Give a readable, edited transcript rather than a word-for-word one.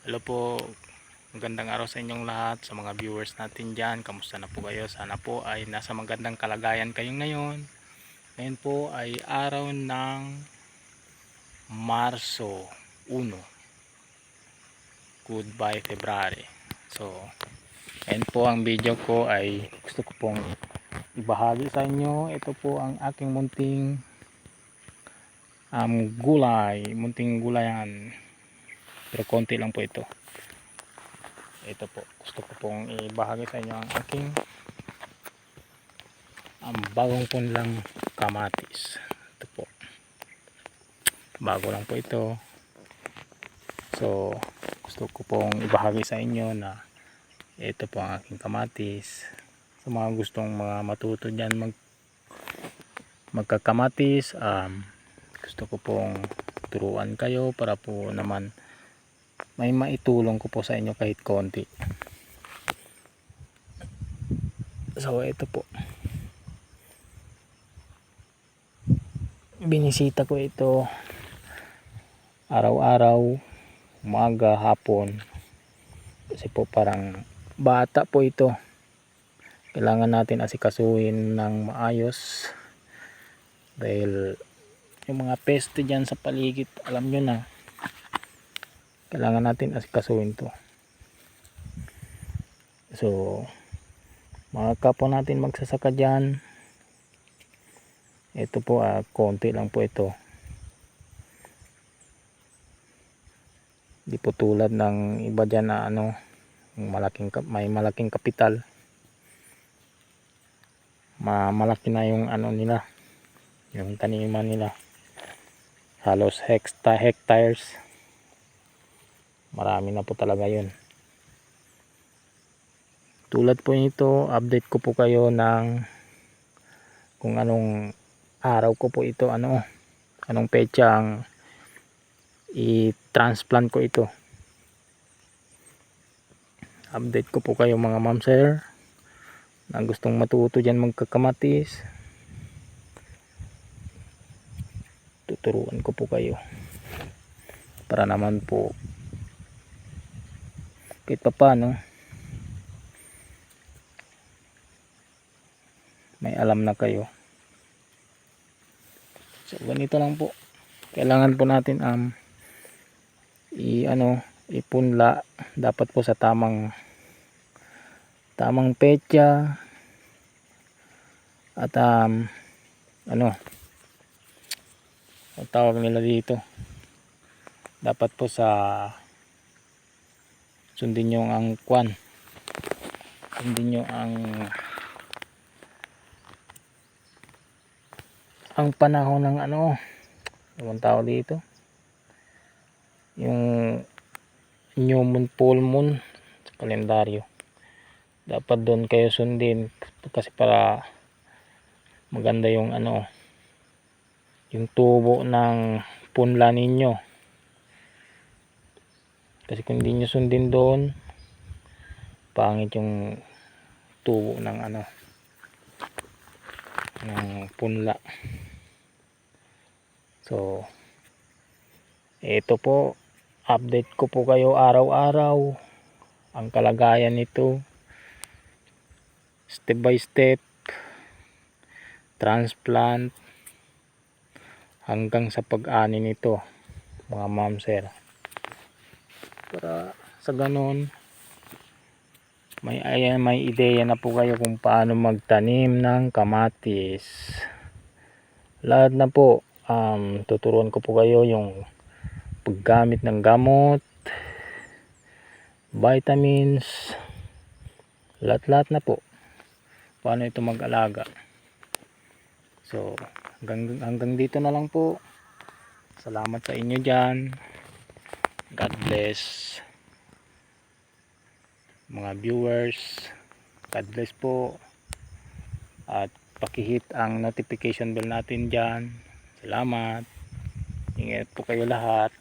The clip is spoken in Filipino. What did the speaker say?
Hello po, magandang araw sa inyong lahat, sa mga viewers natin dyan. Kamusta na po kayo? Sana po ay nasa magandang kalagayan kayo ngayon. Ngayon po ay araw ng Marso 1. Goodbye February. So, ngayon po ang video ko ay gusto ko pong ibahagi sa inyo. Ito po ang aking munting gulayan. Pero konti lang po ito. Ito po, gusto ko pong ibahagi sa inyo ang aking bagong punlang kamatis. Ito po, bago lang po ito. So gusto ko pong ibahagi sa inyo na ito po ang aking kamatis. Sa mga gustong matuto dyan magkakamatis, gusto ko pong turuan kayo para po naman may maitulong ko po sa inyo kahit konti. So ito po, binisita ko ito araw-araw, umaga, hapon, kasi po parang bata po ito. Kailangan natin asikasuhin ng maayos dahil yung mga peste dyan sa paligid, alam nyo na, kailangan natin asikasuhin to. So mga kapwa natin magsasaka dyan, ito po konti lang po ito. Di po tulad ng iba dyan na may malaking kapital, malaki na yung nila, yung taniman nila, halos hectares, marami na po talaga yun. Tulad po nito, update ko po kayo ng kung anong araw ko po ito, anong petsa ang i-transplant ko ito. Update ko po kayo mga ma'am sir na gustong matuto dyan magkakamatis. Tuturuan ko po kayo para naman po kahit pa paano may alam na kayo. So ganito lang po, kailangan po natin ipunla dapat po sa tamang petsa at ang tawag nila dito, dapat po sa sundin nyo ang panahon ng anong tawag dito, yung new moon, full moon sa kalendaryo. Dapat doon kayo sundin kasi para maganda yung yung tubo ng punla ninyo. Kasi kung hindi nyo sundin doon, pangit yung tubo ng ng punla. So ito po, update ko po kayo araw-araw ang kalagayan nito, step by step, transplant hanggang sa pag-ani nito mga ma'am sir, para sa ganon may ideya na po kayo kung paano magtanim ng kamatis. Lahat na po tuturuan ko po kayo yung paggamit ng gamot, vitamins, lahat na po, paano ito mag-alaga. So hanggang dito na lang po. Salamat sa inyo dyan. God bless mga viewers. God bless po, at pakihit ang notification bell natin dyan. Salamat, ingat po kayo lahat.